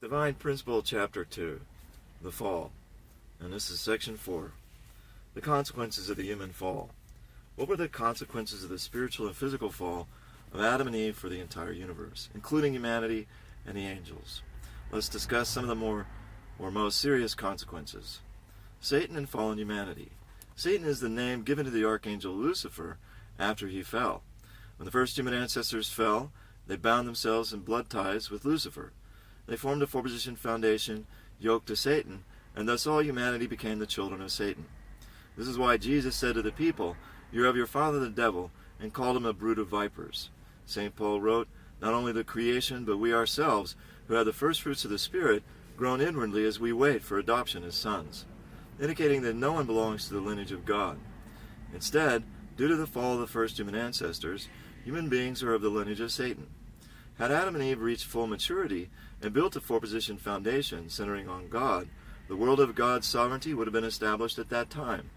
Divine Principle, Chapter 2, The Fall. And this is Section 4. The consequences of the human fall. What were the consequences of the spiritual and physical fall of Adam and Eve for the entire universe, including humanity and the angels? Let's discuss some of the more or most serious consequences. Satan and fallen humanity. Satan is the name given to the archangel Lucifer after he fell. When the first human ancestors fell, they bound themselves in blood ties with Lucifer. They formed a four-position foundation yoked to Satan, and thus all humanity became the children of Satan. This is why Jesus said to the people, "You're of your father the devil," and called him a brood of vipers. St. Paul wrote, "Not only the creation, but we ourselves, who have the first fruits of the Spirit, groan inwardly as we wait for adoption as sons," indicating that no one belongs to the lineage of God. Instead, due to the fall of the first human ancestors, human beings are of the lineage of Satan. Had Adam and Eve reached full maturity and built a four-position foundation centering on God, the world of God's sovereignty would have been established at that time.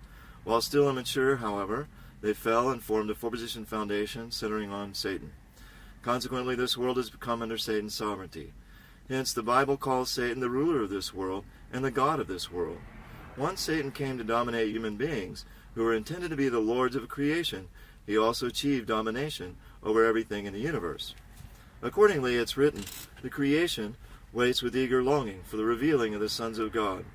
While still immature, however, they fell and formed a four-position foundation centering on Satan. Consequently, this world has become under Satan's sovereignty. Hence, the Bible calls Satan the ruler of this world and the god of this world. Once Satan came to dominate human beings, who were intended to be the lords of creation, he also achieved domination over everything in the universe. Accordingly, it's written, "The creation waits with eager longing for the revealing of the sons of God."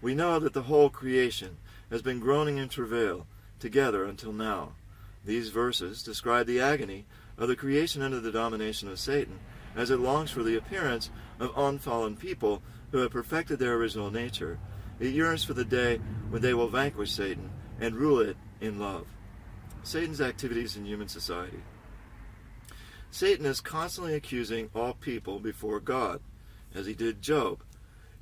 We know that the whole creation has been groaning in travail together until now. These verses describe the agony of the creation under the domination of Satan as it longs for the appearance of unfallen people who have perfected their original nature. It yearns for the day when they will vanquish Satan and rule it in love. Satan's activities in human society. Satan is constantly accusing all people before God, as he did Job,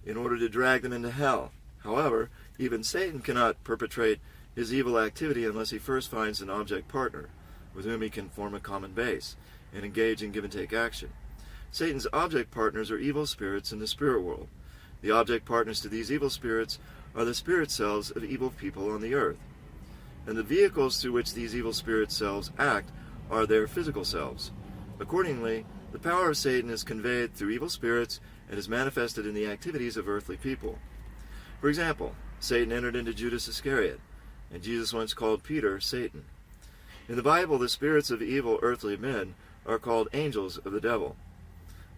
in order to drag them into hell. However, even Satan cannot perpetrate his evil activity unless he first finds an object partner with whom he can form a common base and engage in give-and-take action. Satan's object partners are evil spirits in the spirit world. The object partners to these evil spirits are the spirit selves of evil people on the earth. And the vehicles through which these evil spirit selves act are their physical selves. Accordingly, the power of Satan is conveyed through evil spirits and is manifested in the activities of earthly people. For example, Satan entered into Judas Iscariot, and Jesus once called Peter Satan. In the Bible, the spirits of evil earthly men are called angels of the devil.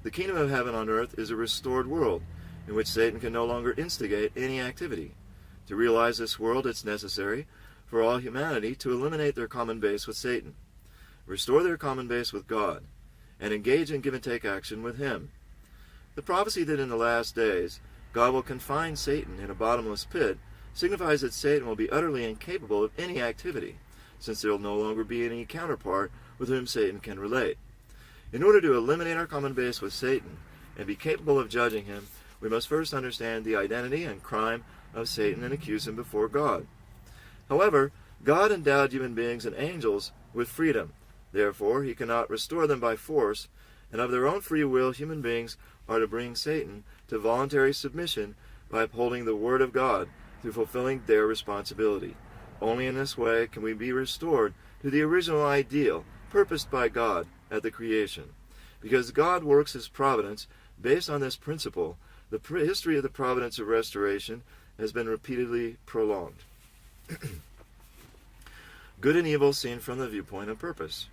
The kingdom of heaven on earth is a restored world in which Satan can no longer instigate any activity. To realize this world, it's necessary for all humanity to eliminate their common base with Satan, restore their common base with God, and engage in give-and-take action with Him. The prophecy that in the last days God will confine Satan in a bottomless pit signifies that Satan will be utterly incapable of any activity, since there will no longer be any counterpart with whom Satan can relate. In order to eliminate our common base with Satan and be capable of judging him, we must first understand the identity and crime of Satan and accuse him before God. However, God endowed human beings and angels with freedom. Therefore, he cannot restore them by force, and of their own free will, human beings are to bring Satan to voluntary submission by upholding the Word of God through fulfilling their responsibility. Only in this way can we be restored to the original ideal purposed by God at the creation. Because God works His providence based on this principle, the history of the providence of restoration has been repeatedly prolonged. Good and evil seen from the viewpoint of purpose.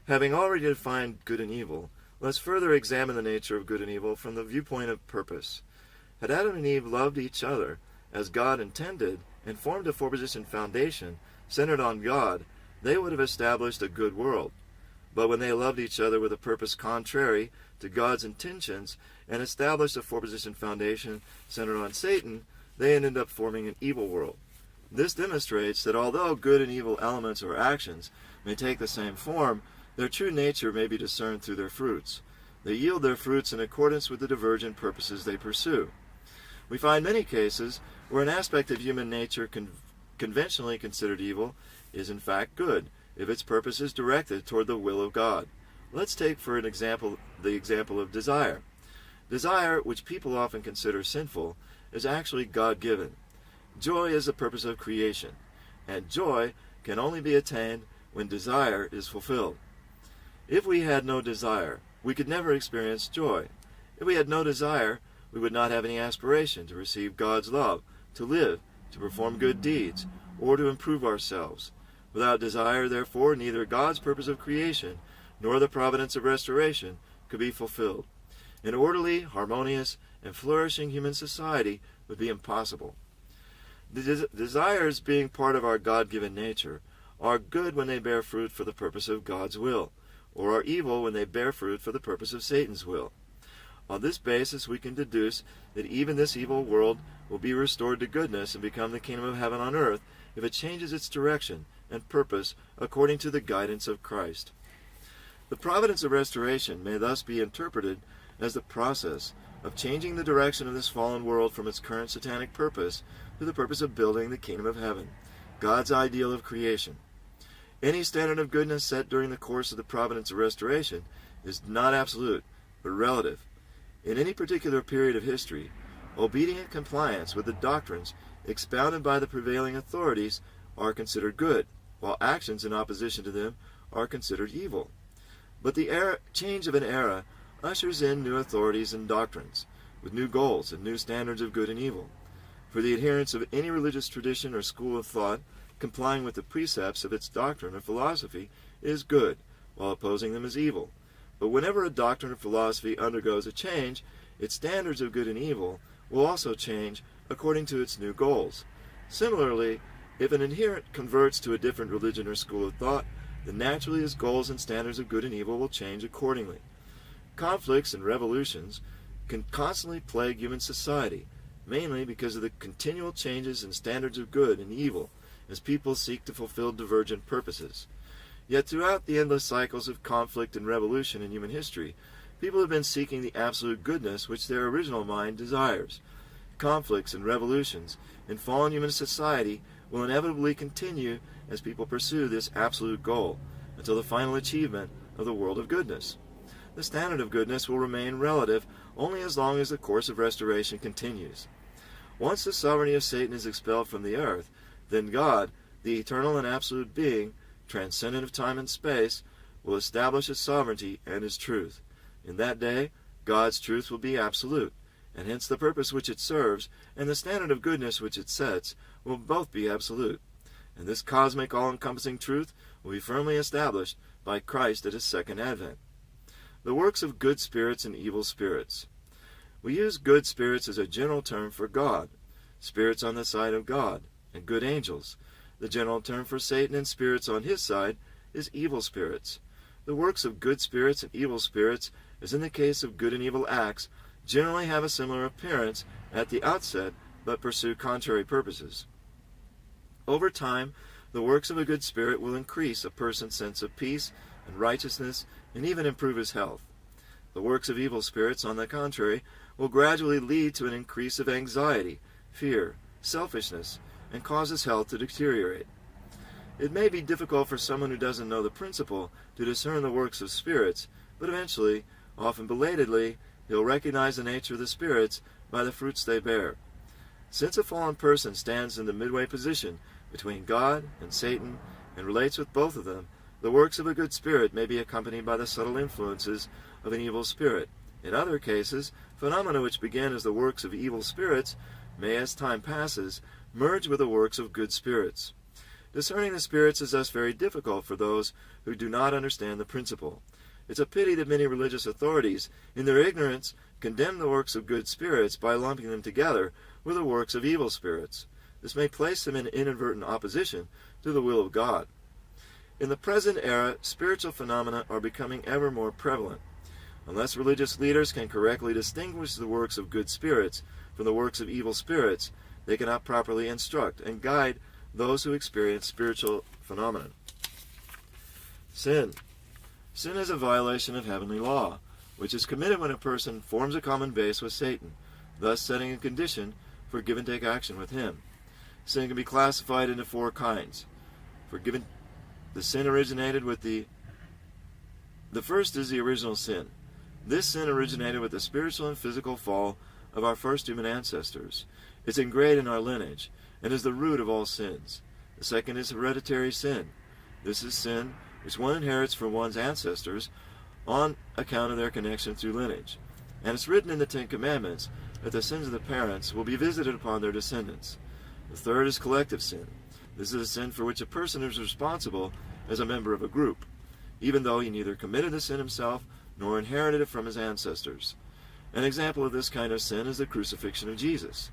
Having already defined good and evil, let's further examine the nature of good and evil from the viewpoint of purpose. Had Adam and Eve loved each other as God intended and formed a four-position foundation centered on God, they would have established a good world. But when they loved each other with a purpose contrary to God's intentions and established a four-position foundation centered on Satan, they ended up forming an evil world. This demonstrates that although good and evil elements or actions may take the same form, their true nature may be discerned through their fruits. They yield their fruits in accordance with the divergent purposes they pursue. We find many cases where an aspect of human nature conventionally considered evil is in fact good, if its purpose is directed toward the will of God. Let's take for an example the example of desire. Desire, which people often consider sinful, is actually God-given. Joy is the purpose of creation, and joy can only be attained when desire is fulfilled. If we had no desire, we could never experience joy. If we had no desire, we would not have any aspiration to receive God's love, to live, to perform good deeds, or to improve ourselves. Without desire, therefore, neither God's purpose of creation nor the providence of restoration could be fulfilled. An orderly, harmonious, and flourishing human society would be impossible. The desires, being part of our God-given nature, are good when they bear fruit for the purpose of God's will, or are evil when they bear fruit for the purpose of Satan's will. On this basis, we can deduce that even this evil world will be restored to goodness and become the kingdom of heaven on earth if it changes its direction and purpose according to the guidance of Christ. The providence of restoration may thus be interpreted as the process of changing the direction of this fallen world from its current satanic purpose to the purpose of building the kingdom of heaven, God's ideal of creation. Any standard of goodness set during the course of the providence of restoration is not absolute, but relative. In any particular period of history, obedient compliance with the doctrines expounded by the prevailing authorities are considered good, while actions in opposition to them are considered evil. But the change of an era ushers in new authorities and doctrines, with new goals and new standards of good and evil. For the adherents of any religious tradition or school of thought, complying with the precepts of its doctrine or philosophy is good, while opposing them is evil. But whenever a doctrine or philosophy undergoes a change, its standards of good and evil will also change according to its new goals. Similarly, if an adherent converts to a different religion or school of thought, then naturally his goals and standards of good and evil will change accordingly. Conflicts and revolutions can constantly plague human society, mainly because of the continual changes in standards of good and evil as people seek to fulfill divergent purposes. Yet throughout the endless cycles of conflict and revolution in human history, people have been seeking the absolute goodness which their original mind desires. Conflicts and revolutions in fallen human society will inevitably continue as people pursue this absolute goal until the final achievement of the world of goodness. The standard of goodness will remain relative only as long as the course of restoration continues. Once the sovereignty of Satan is expelled from the earth, then God, the eternal and absolute being, transcendent of time and space, will establish his sovereignty and his truth. In that day, God's truth will be absolute, and hence the purpose which it serves and the standard of goodness which it sets will both be absolute. And this cosmic all-encompassing truth will be firmly established by Christ at his second advent. The works of good spirits and evil spirits. We use good spirits as a general term for God, spirits on the side of God, and good angels. The general term for Satan and spirits on his side is evil spirits. The works of good spirits and evil spirits, as in the case of good and evil acts, generally have a similar appearance at the outset, but pursue contrary purposes. Over time, the works of a good spirit will increase a person's sense of peace and righteousness, and even improve his health. The works of evil spirits, on the contrary, will gradually lead to an increase of anxiety, fear, selfishness, and cause his health to deteriorate. It may be difficult for someone who doesn't know the principle to discern the works of spirits, but eventually, often belatedly, he'll recognize the nature of the spirits by the fruits they bear. Since a fallen person stands in the midway position between God and Satan and relates with both of them, the works of a good spirit may be accompanied by the subtle influences of an evil spirit. In other cases, phenomena which begin as the works of evil spirits may, as time passes, merge with the works of good spirits. Discerning the spirits is thus very difficult for those who do not understand the principle. It's a pity that many religious authorities, in their ignorance, condemn the works of good spirits by lumping them together with the works of evil spirits. This may place them in inadvertent opposition to the will of God. In the present era, spiritual phenomena are becoming ever more prevalent. Unless religious leaders can correctly distinguish the works of good spirits from the works of evil spirits, they cannot properly instruct and guide those who experience spiritual phenomena. Sin. Sin is a violation of heavenly law, which is committed when a person forms a common base with Satan, thus setting a condition for give-and-take action with him. Sin can be classified into four kinds. The sin originated with the first is the original sin. This sin originated with the spiritual and physical fall of our first human ancestors. It's ingrained in our lineage and is the root of all sins. The second is hereditary sin. This is sin which one inherits from one's ancestors on account of their connection through lineage. And it's written in the Ten Commandments that the sins of the parents will be visited upon their descendants. The third is collective sin. This is a sin for which a person is responsible as a member of a group, even though he neither committed the sin himself nor inherited it from his ancestors. An example of this kind of sin is the crucifixion of Jesus.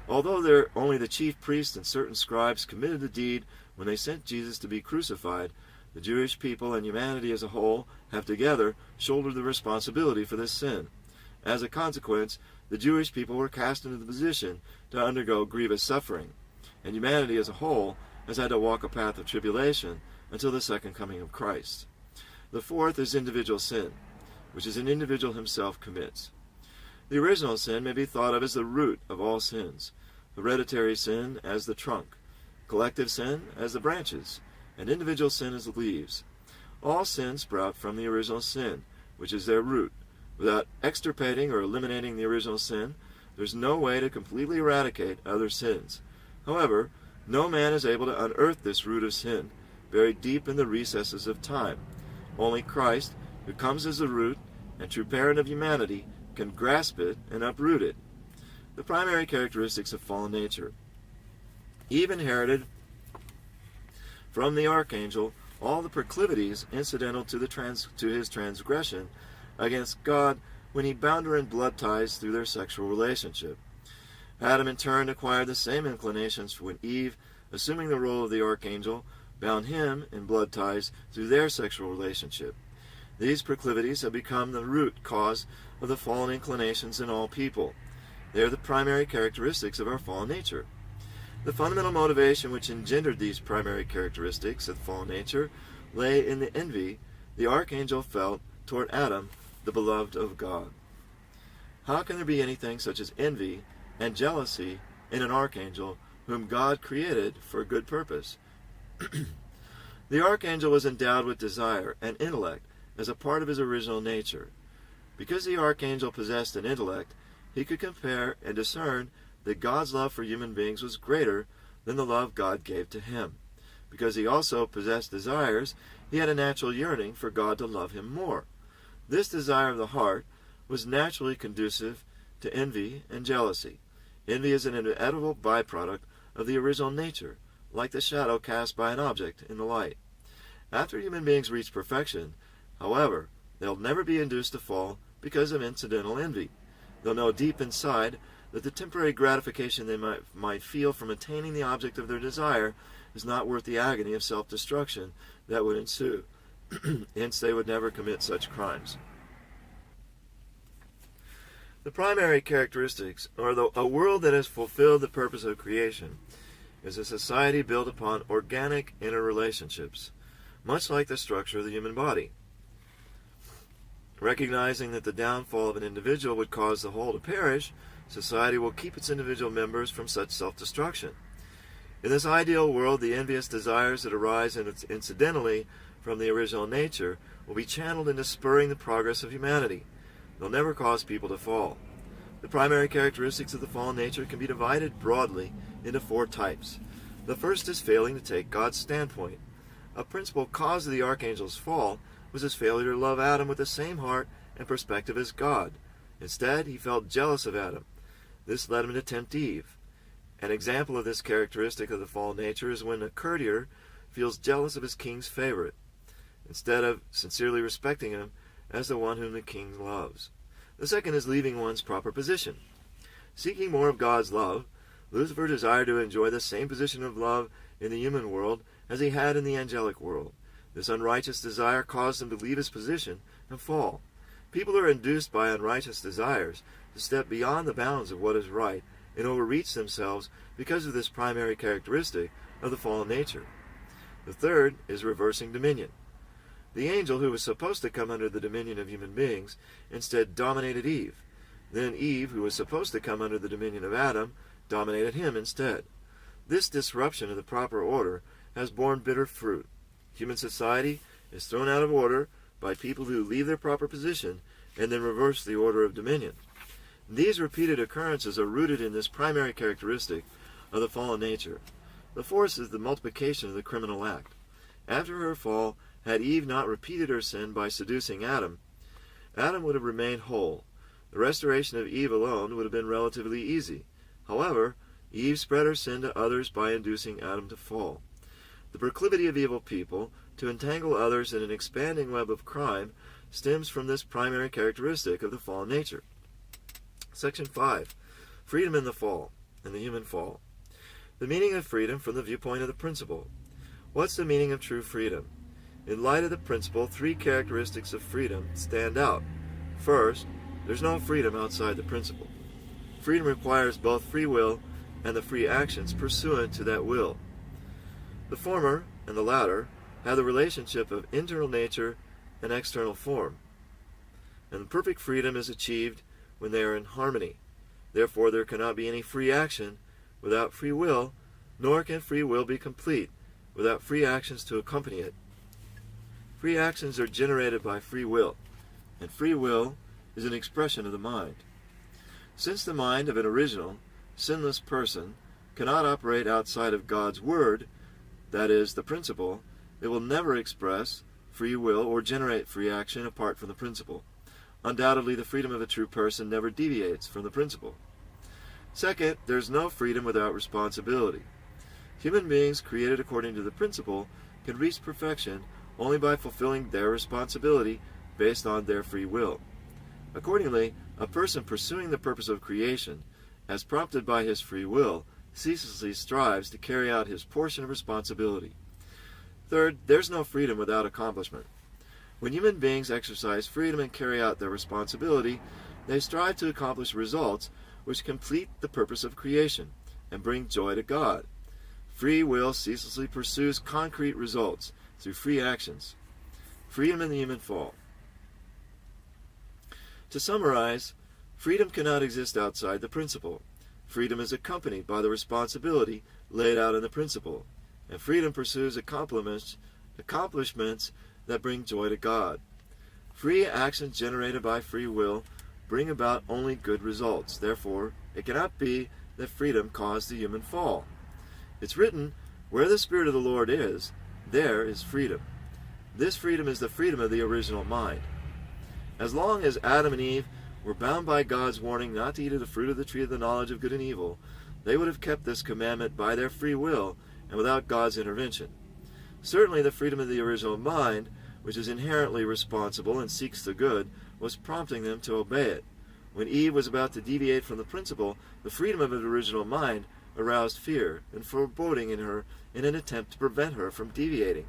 Although only the chief priests and certain scribes committed the deed when they sent Jesus to be crucified, the Jewish people and humanity as a whole have together shouldered the responsibility for this sin. As a consequence, the Jewish people were cast into the position to undergo grievous suffering, and humanity as a whole has had to walk a path of tribulation until the second coming of Christ. The fourth is individual sin, which is an individual himself commits. The original sin may be thought of as the root of all sins, hereditary sin as the trunk, collective sin as the branches, and individual sin as the leaves. All sins sprout from the original sin, which is their root. Without extirpating or eliminating the original sin, there's no way to completely eradicate other sins. However, no man is able to unearth this root of sin, buried deep in the recesses of time. Only Christ, who comes as the root and true parent of humanity, can grasp it and uproot it. The primary characteristics of fallen nature. Eve inherited from the archangel all the proclivities incidental to his transgression against God when he bound her in blood ties through their sexual relationship. Adam in turn acquired the same inclinations when Eve, assuming the role of the archangel, bound him in blood ties through their sexual relationship. These proclivities have become the root cause of the fallen inclinations in all people. They are the primary characteristics of our fallen nature. The fundamental motivation which engendered these primary characteristics of fallen nature lay in the envy the archangel felt toward Adam, the beloved of God. How can there be anything such as envy and jealousy in an archangel whom God created for a good purpose? The archangel was endowed with desire and intellect as a part of his original nature. Because the archangel possessed an intellect, he could compare and discern that God's love for human beings was greater than the love God gave to him. Because he also possessed desires, he had a natural yearning for God to love him more. This desire of the heart was naturally conducive to envy and jealousy. Envy is an inevitable byproduct of the original nature, like the shadow cast by an object in the light. After human beings reach perfection, however, they'll never be induced to fall because of incidental envy. They'll know deep inside that the temporary gratification they might feel from attaining the object of their desire is not worth the agony of self-destruction that would ensue. Hence, they would never commit such crimes. The primary characteristics are a world that has fulfilled the purpose of creation is a society built upon organic interrelationships, much like the structure of the human body. Recognizing that the downfall of an individual would cause the whole to perish, society will keep its individual members from such self-destruction. In this ideal world, the envious desires that arise incidentally from the original nature will be channeled into spurring the progress of humanity. They'll never cause people to fall. The primary characteristics of the fallen nature can be divided broadly into four types. The first is failing to take God's standpoint. A principal cause of the archangel's fall was his failure to love Adam with the same heart and perspective as God. Instead, he felt jealous of Adam. This led him to tempt Eve. An example of this characteristic of the fallen nature is when a courtier feels jealous of his king's favorite, instead of sincerely respecting him as the one whom the king loves. The second is leaving one's proper position. Seeking more of God's love, Lucifer desired to enjoy the same position of love in the human world as he had in the angelic world. This unrighteous desire caused him to leave his position and fall. People are induced by unrighteous desires to step beyond the bounds of what is right and overreach themselves because of this primary characteristic of the fallen nature. The third is reversing dominion. The angel who was supposed to come under the dominion of human beings instead dominated Eve. Then Eve, who was supposed to come under the dominion of Adam, dominated him instead. This disruption of the proper order has borne bitter fruit. Human society is thrown out of order by people who leave their proper position and then reverse the order of dominion. These repeated occurrences are rooted in this primary characteristic of the fallen nature. The fourth is the multiplication of the criminal act. After her fall, had Eve not repeated her sin by seducing Adam, Adam would have remained whole. The restoration of Eve alone would have been relatively easy. However, Eve spread her sin to others by inducing Adam to fall. The proclivity of evil people to entangle others in an expanding web of crime stems from this primary characteristic of the fallen nature. Section 5. Freedom in the fall, in the human fall. The meaning of freedom from the viewpoint of the principle. What's the meaning of true freedom? In light of the principle, three characteristics of freedom stand out. First, there's no freedom outside the principle. Freedom requires both free will and the free actions pursuant to that will. The former and the latter have the relationship of internal nature and external form. And perfect freedom is achieved when they are in harmony. Therefore, there cannot be any free action without free will, nor can free will be complete without free actions to accompany it. Free actions are generated by free will, and free will is an expression of the mind. Since the mind of an original, sinless person cannot operate outside of God's Word, that is, the principle, it will never express free will or generate free action apart from the principle. Undoubtedly, the freedom of a true person never deviates from the principle. Second, there is no freedom without responsibility. Human beings created according to the principle can reach perfection only by fulfilling their responsibility based on their free will. Accordingly, a person pursuing the purpose of creation, as prompted by his free will, ceaselessly strives to carry out his portion of responsibility. Third, there's no freedom without accomplishment. When human beings exercise freedom and carry out their responsibility, they strive to accomplish results which complete the purpose of creation and bring joy to God. Free will ceaselessly pursues concrete results through free actions. Freedom in the human fall. To summarize, freedom cannot exist outside the principle. Freedom is accompanied by the responsibility laid out in the principle, and freedom pursues accomplishments that bring joy to God. Free actions generated by free will bring about only good results. Therefore, it cannot be that freedom caused the human fall. It's written, "Where the Spirit of the Lord is, there is freedom." This freedom is the freedom of the original mind. As long as Adam and Eve were bound by God's warning not to eat of the fruit of the tree of the knowledge of good and evil, they would have kept this commandment by their free will and without God's intervention. Certainly the freedom of the original mind, which is inherently responsible and seeks the good, was prompting them to obey it. When Eve was about to deviate from the principle, the freedom of the original mind aroused fear and foreboding in her in an attempt to prevent her from deviating.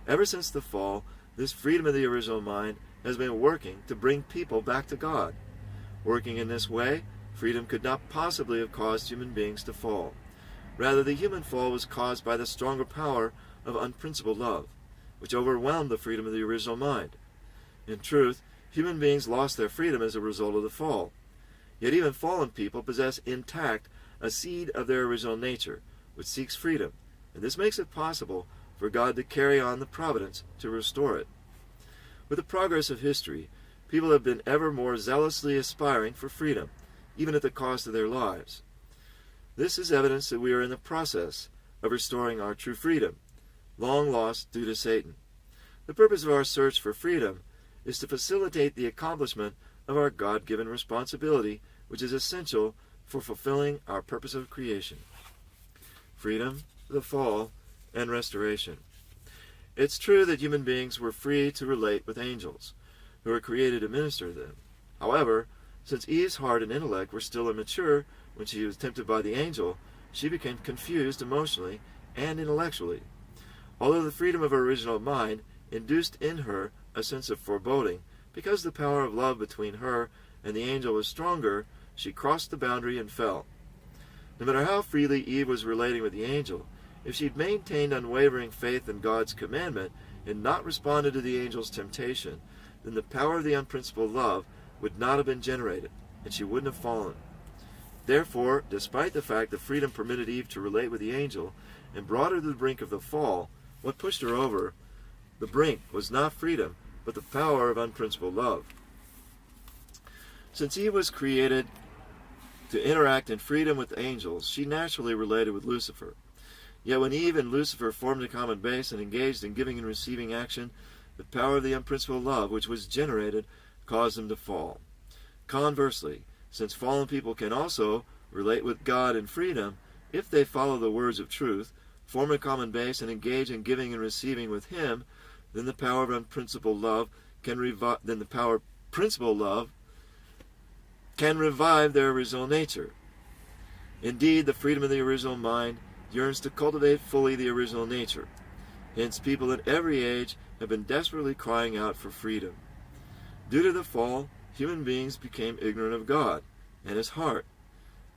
Ever since the fall, this freedom of the original mind has been working to bring people back to God. Working in this way, freedom could not possibly have caused human beings to fall. Rather, the human fall was caused by the stronger power of unprincipled love, which overwhelmed the freedom of the original mind. In truth, human beings lost their freedom as a result of the fall. Yet even fallen people possess intact a seed of their original nature, which seeks freedom, and this makes it possible for God to carry on the providence to restore it. With the progress of history, people have been ever more zealously aspiring for freedom, even at the cost of their lives. This is evidence that we are in the process of restoring our true freedom, long lost due to Satan. The purpose of our search for freedom is to facilitate the accomplishment of our God-given responsibility, which is essential for fulfilling our purpose of creation. Freedom, the fall, and restoration. It's true that human beings were free to relate with angels, who were created to minister to them. However, since Eve's heart and intellect were still immature when she was tempted by the angel, she became confused emotionally and intellectually. Although the freedom of her original mind induced in her a sense of foreboding, because the power of love between her and the angel was stronger, she crossed the boundary and fell. No matter how freely Eve was relating with the angel, if she'd maintained unwavering faith in God's commandment and not responded to the angel's temptation, then the power of the unprincipled love would not have been generated, and she wouldn't have fallen. Therefore, despite the fact that freedom permitted Eve to relate with the angel and brought her to the brink of the fall, what pushed her over the brink was not freedom, but the power of unprincipled love. Since Eve was created to interact in freedom with angels, she naturally related with Lucifer. Yet when Eve and Lucifer formed a common base and engaged in giving and receiving action, the power of the unprincipled love which was generated caused them to fall. Conversely, since fallen people can also relate with God in freedom, if they follow the words of truth, form a common base, and engage in giving and receiving with Him, then the power of unprincipled love can revive their original nature. Indeed, the freedom of the original mind yearns to cultivate fully the original nature. Hence, people at every age have been desperately crying out for freedom. Due to the fall, human beings became ignorant of God and His heart.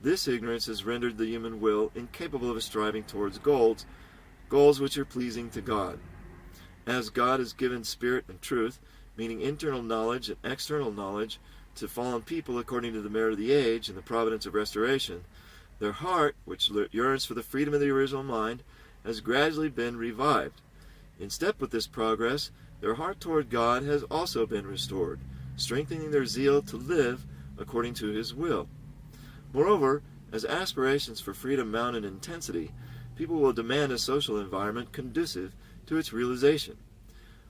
This ignorance has rendered the human will incapable of striving towards goals which are pleasing to God. As God has given spirit and truth, meaning internal knowledge and external knowledge, to fallen people according to the merit of the age and the providence of restoration, their heart, which yearns for the freedom of the original mind, has gradually been revived. In step with this progress, their heart toward God has also been restored, strengthening their zeal to live according to His will. Moreover, as aspirations for freedom mount in intensity, people will demand a social environment conducive to its realization.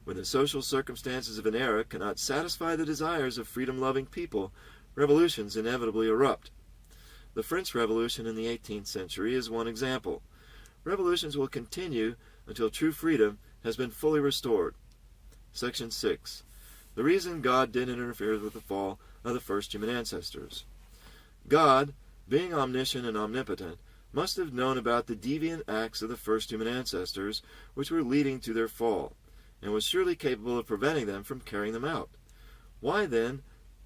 When the social circumstances of an era cannot satisfy the desires of freedom-loving people, revolutions inevitably erupt. The French Revolution in the 18th century is one example. Revolutions will continue until true freedom has been fully restored. Section 6. The reason God didn't interfere with the fall of the first human ancestors. God, being omniscient and omnipotent, must have known about the deviant acts of the first human ancestors which were leading to their fall, and was surely capable of preventing them from carrying them out. Why, then,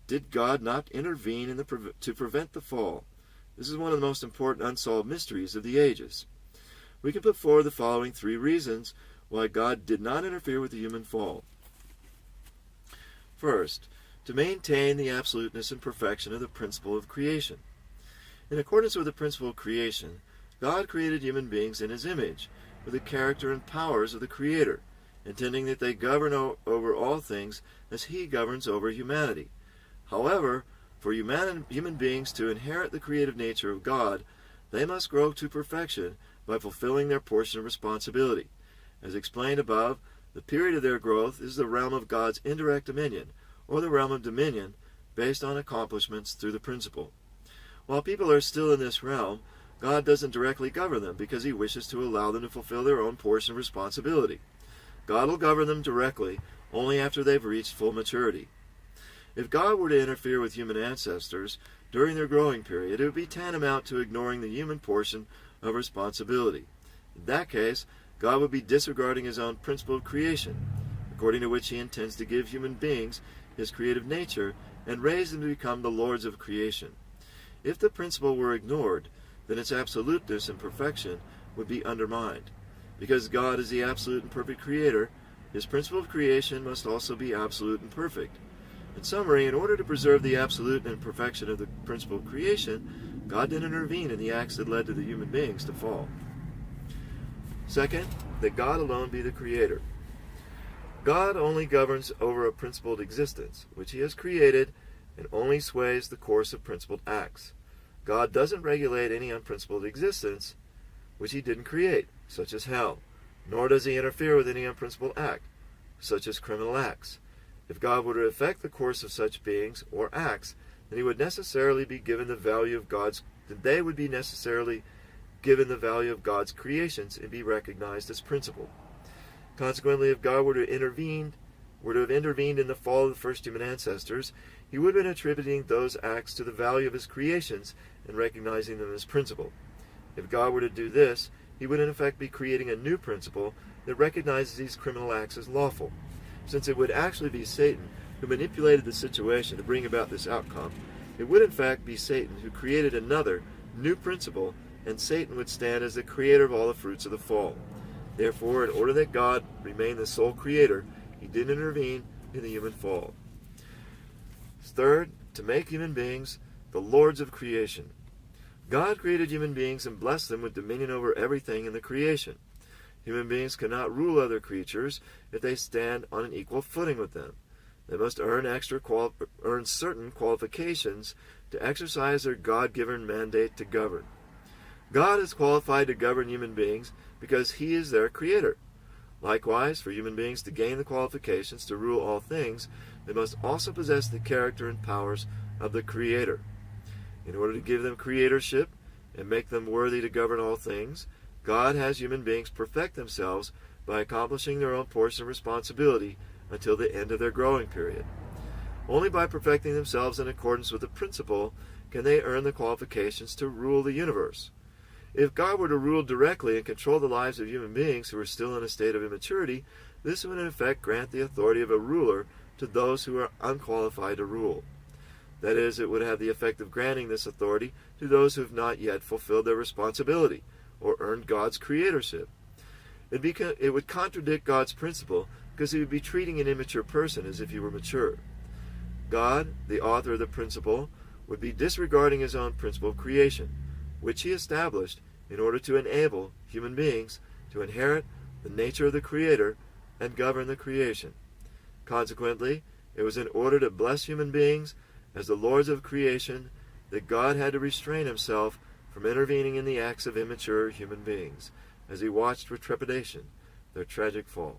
did God not intervene to prevent the fall? This is one of the most important unsolved mysteries of the ages. We can put forward the following 3 reasons why God did not interfere with the human fall. First, to maintain the absoluteness and perfection of the principle of creation. In accordance with the principle of creation, God created human beings in His image, with the character and powers of the Creator, intending that they govern over all things as He governs over humanity. However, for human beings to inherit the creative nature of God, they must grow to perfection by fulfilling their portion of responsibility. As explained above, the period of their growth is the realm of God's indirect dominion, or the realm of dominion, based on accomplishments through the principle. While people are still in this realm, God doesn't directly govern them because He wishes to allow them to fulfill their own portion of responsibility. God will govern them directly only after they've reached full maturity. If God were to interfere with human ancestors during their growing period, it would be tantamount to ignoring the human portion of responsibility. In that case, God would be disregarding His own principle of creation, according to which He intends to give human beings His creative nature and raise them to become the lords of creation. If the principle were ignored, then its absoluteness and perfection would be undermined. Because God is the absolute and perfect Creator, His principle of creation must also be absolute and perfect. In summary, in order to preserve the absolute and perfection of the principle of creation, God didn't intervene in the acts that led to the human beings to fall. Second, that God alone be the Creator. God only governs over a principled existence, which He has created, and only sways the course of principled acts. God doesn't regulate any unprincipled existence which He didn't create, such as hell, nor does He interfere with any unprincipled act, such as criminal acts. If God were to affect the course of such beings or acts, then they would be necessarily given the value of God's creations and be recognized as principle. Consequently, if God were to have intervened in the fall of the first human ancestors, He would have been attributing those acts to the value of His creations and recognizing them as principle. If God were to do this, He would in effect be creating a new principle that recognizes these criminal acts as lawful. Since it would actually be Satan who manipulated the situation to bring about this outcome, it would in fact be Satan who created another, new principle, and Satan would stand as the creator of all the fruits of the fall. Therefore, in order that God remain the sole creator, He didn't intervene in the human fall. Third, to make human beings the lords of creation. God created human beings and blessed them with dominion over everything in the creation. Human beings cannot rule other creatures if they stand on an equal footing with them. They must earn certain qualifications to exercise their God-given mandate to govern. God is qualified to govern human beings because He is their creator. Likewise, for human beings to gain the qualifications to rule all things, they must also possess the character and powers of the Creator. In order to give them creatorship and make them worthy to govern all things, God has human beings perfect themselves by accomplishing their own portion of responsibility until the end of their growing period. Only by perfecting themselves in accordance with the principle can they earn the qualifications to rule the universe. If God were to rule directly and control the lives of human beings who are still in a state of immaturity, this would in effect grant the authority of a ruler to those who are unqualified to rule. That is, it would have the effect of granting this authority to those who have not yet fulfilled their responsibility or earned God's creatorship. It would contradict God's principle because he would be treating an immature person as if he were mature. God, the author of the principle, would be disregarding his own principle of creation, which he established in order to enable human beings to inherit the nature of the Creator and govern the creation. Consequently, it was in order to bless human beings as the lords of creation that God had to restrain himself from intervening in the acts of immature human beings, as he watched with trepidation their tragic fall.